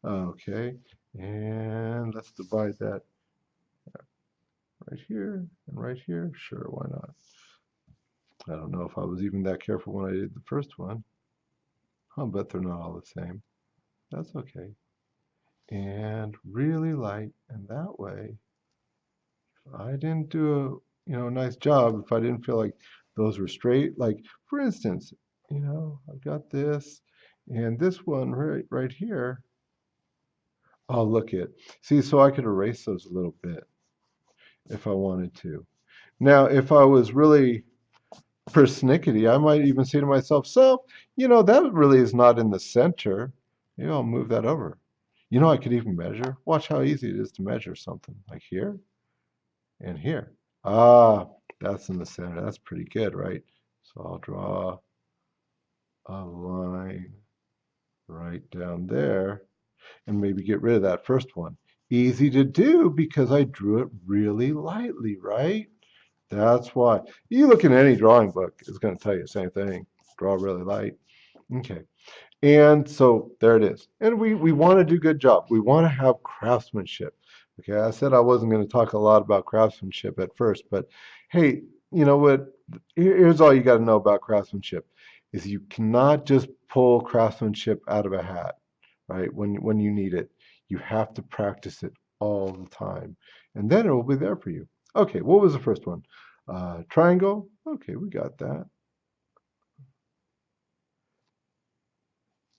Okay, and let's divide that right here and right here. Sure, why not? I don't know if I was even that careful when I did the first one. I'll bet they're not all the same. That's okay. And really light, and that way, if I didn't do a nice job, if I didn't feel like those were straight, like for instance, I've got this and this one right here. Oh, look it. See, so I could erase those a little bit if I wanted to. Now, if I was really persnickety, I might even say to myself, so, that really is not in the center. Maybe I'll move that over. I could even measure. Watch how easy it is to measure something like here and here. Ah, that's in the center. That's pretty good, right? So I'll draw a line right down there and maybe get rid of that first one. Easy to do because I drew it really lightly, right? That's why. You look in any drawing book, it's going to tell you the same thing. Draw really light. Okay. And so there it is. And we want to do good job. We want to have craftsmanship. Okay, I said I wasn't going to talk a lot about craftsmanship at first, but hey, you know what? Here's all you got to know about craftsmanship is you cannot just pull craftsmanship out of a hat, right? When you need it. You have to practice it all the time. And then it will be there for you. Okay, what was the first one? Triangle. Okay, we got that.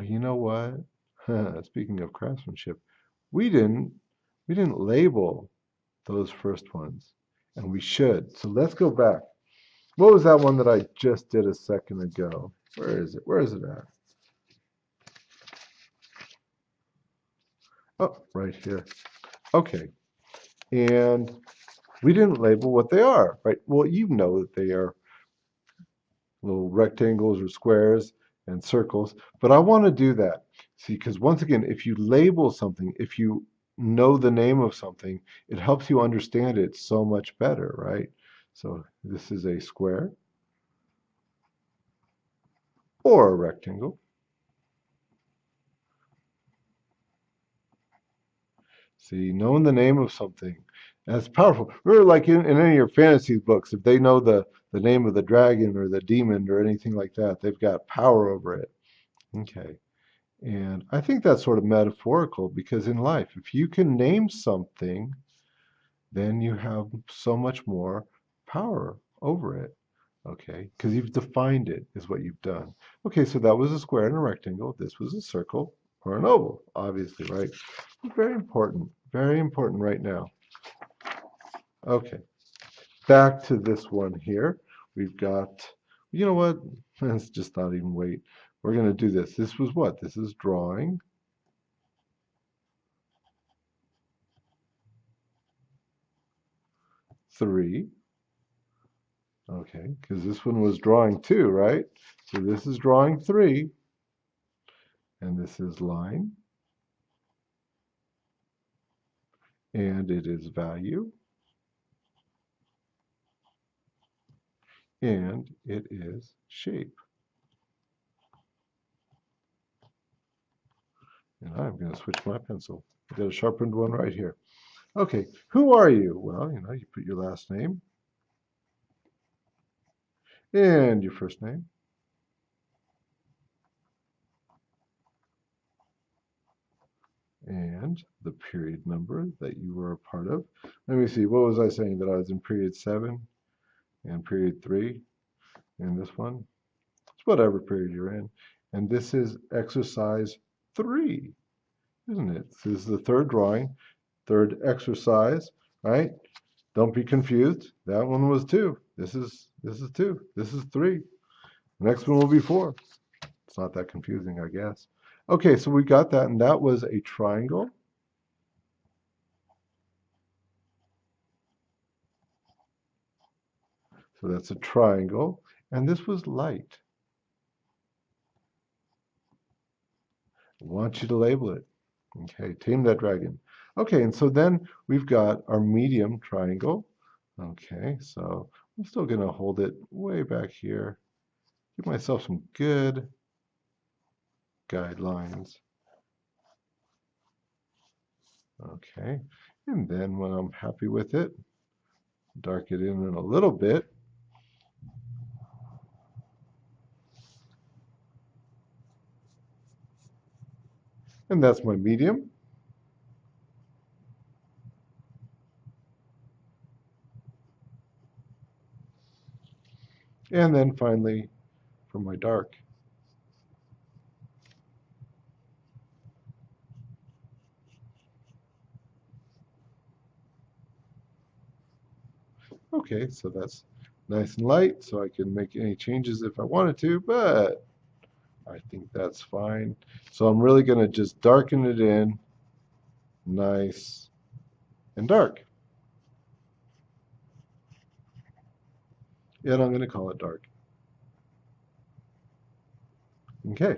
You know what? Speaking of craftsmanship, we didn't we didn't label those first ones, and we should. So let's go back. What was that one that I just did a second ago? Where is it? Where is it at? Oh, right here. Okay. And we didn't label what they are, right? Well, you know that they are little rectangles or squares and circles, but I want to do that. See, because once again, if you label something, if you know the name of something, it helps you understand it so much better, right? So this is a square or a rectangle. See, knowing the name of something, that's powerful. Remember, like in any of your fantasy books, if they know the name of the dragon or the demon or anything like that, they've got power over it. Okay. And I think that's sort of metaphorical because in life, if you can name something, then you have so much more power over it. Okay, because you've defined it, is what you've done. Okay, so that was a square and a rectangle. This was a circle or an oval, obviously, right? Very important right now. Okay, back to this one here. We've got, you know what? Let's just not even wait. We're going to do this. This was what? This is drawing 3. Okay, because this one was drawing 2, right? So this is drawing 3, and this is line, and it is value, and it is shape. And I'm going to switch my pencil. I got a sharpened one right here. Okay, who are you? Well, you put your last name and your first name and the period number that you were a part of. Let me see, what was I saying? That I was in period 7 and period 3 in this one? It's whatever period you're in. And this is exercise 3, isn't it? This is the third drawing, third exercise, right? Don't be confused. That one was 2. This is 2. This is 3. The next one will be 4. It's not that confusing, I guess. Okay, so we got that, and that was a triangle. So that's a triangle, and this was light. I want you to label it. Okay, tame that dragon. Okay, and so then we've got our medium triangle. Okay, so I'm still going to hold it way back here. Give myself some good guidelines. Okay, and then when I'm happy with it, darken it in a little bit. And that's my medium. And then finally, for my dark. Okay, so that's nice and light, so I can make any changes if I wanted to, but I think that's fine. So I'm really going to just darken it in nice and dark. And I'm going to call it dark. Okay.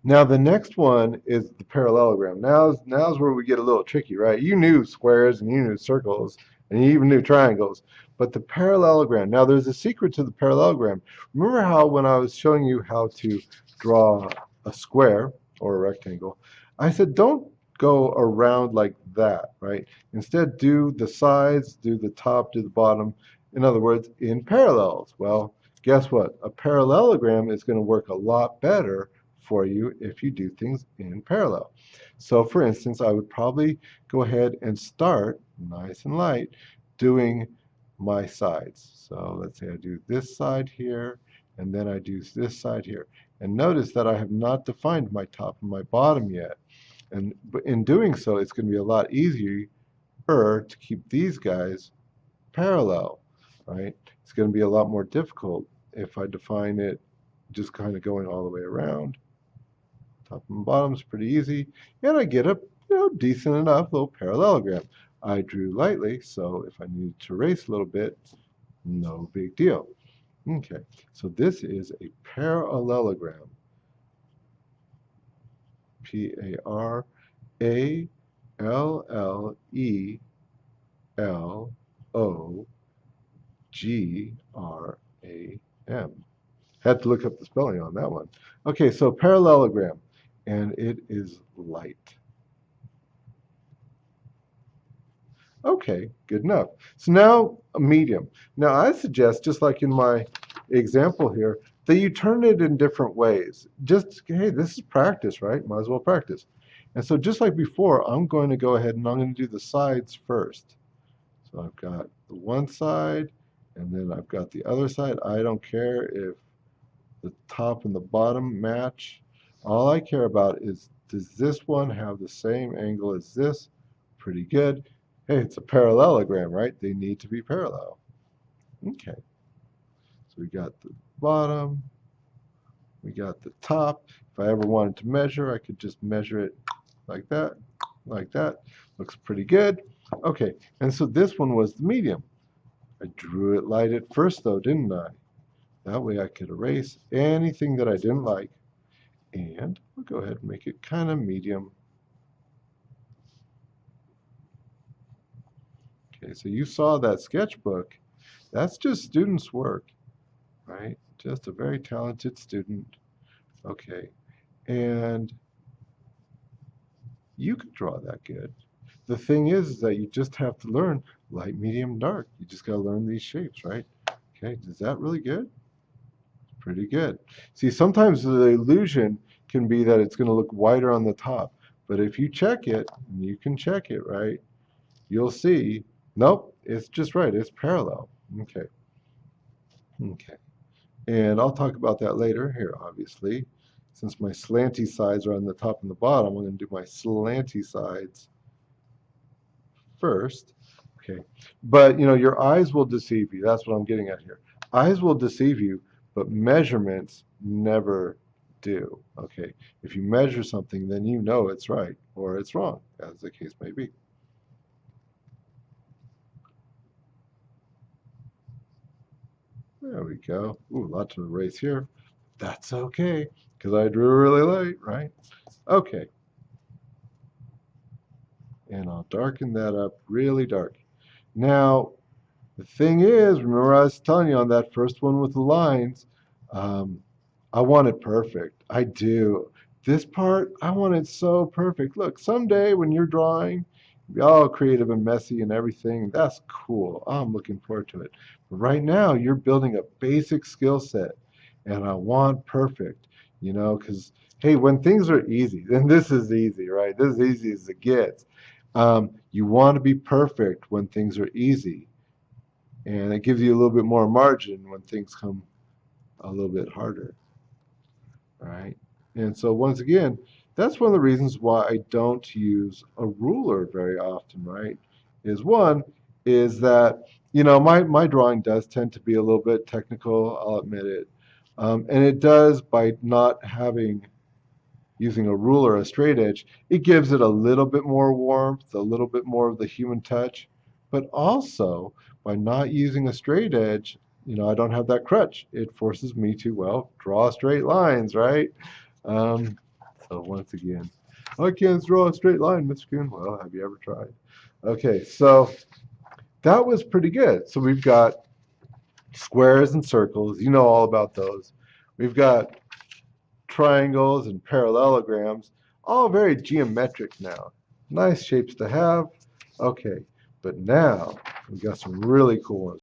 Now the next one is the parallelogram. Now's where we get a little tricky, right? You knew squares and you knew circles and you even knew triangles, but the parallelogram. Now there's a secret to the parallelogram. Remember how when I was showing you how to draw a square or a rectangle, I said don't go around like that, right? Instead do the sides, do the top, do the bottom. In other words, in parallels. Well, guess what? A parallelogram is going to work a lot better for you if you do things in parallel. So for instance, I would probably go ahead and start nice and light doing my sides. So let's say I do this side here, and then I do this side here. And notice that I have not defined my top and my bottom yet. And in doing so, it's going to be a lot easier to keep these guys parallel, right? It's going to be a lot more difficult if I define it just kind of going all the way around. Top and bottom is pretty easy, and I get a decent enough little parallelogram. I drew lightly, so if I needed to erase a little bit, no big deal. Okay, so this is a parallelogram. Parallelogram. Had to look up the spelling on that one. Okay, so parallelogram, and it is light. Okay, good enough. So now a medium. Now I suggest, just like in my example here, that you turn it in different ways. Just, hey, this is practice, right? Might as well practice. And so just like before, I'm going to go ahead and I'm going to do the sides first. So I've got the one side, and then I've got the other side. I don't care if the top and the bottom match. All I care about is, does this one have the same angle as this? Pretty good. Hey, it's a parallelogram, right? They need to be parallel. Okay, so we got the bottom, we got the top. If I ever wanted to measure, I could just measure it like that, like that. Looks pretty good. Okay, and so this one was the medium. I drew it light at first though, didn't I? That way I could erase anything that I didn't like. And we'll go ahead and make it kind of medium. Okay, so you saw that sketchbook. That's just students' work, right? Just a very talented student. Okay, and you could draw that good. The thing is that you just have to learn light, medium, dark. You just got to learn these shapes, right? Okay, is that really good? Pretty good. See, sometimes the illusion can be that it's going to look whiter on the top. But if you check it, and you can check it, right? You'll see, nope, it's just right. It's parallel. Okay. Okay. And I'll talk about that later here, obviously. Since my slanty sides are on the top and the bottom, I'm going to do my slanty sides first. Okay. But, your eyes will deceive you. That's what I'm getting at here. Eyes will deceive you, but measurements never do. Okay. If you measure something, then you know it's right or it's wrong, as the case may be. There we go. Ooh, a lot to erase here. That's okay, because I drew really light, right? Okay. And I'll darken that up really dark. Now, the thing is, remember I was telling you on that first one with the lines, um, I want it perfect. I do. this part, I want it so perfect. Look, someday when you're drawing, be all creative and messy and everything. That's cool. I'm looking forward to it. But right now, you're building a basic skill set, and I want perfect, because hey, when things are easy, and this is easy, right? This is easy as it gets. You want to be perfect when things are easy, and it gives you a little bit more margin when things come a little bit harder, right? And so once again, that's one of the reasons why I don't use a ruler very often, right? Is one is that my drawing does tend to be a little bit technical, I'll admit it, and it does by not using a ruler, a straight edge, it gives it a little bit more warmth, a little bit more of the human touch, but also by not using a straight edge, I don't have that crutch. It forces me to, well, draw straight lines, right? Um, so once again, I can't draw a straight line, Mr. Kuhn. Well, have you ever tried? Okay, so that was pretty good. So we've got squares and circles. You know all about those. We've got triangles and parallelograms, all very geometric now. Nice shapes to have. Okay, but now we've got some really cool ones.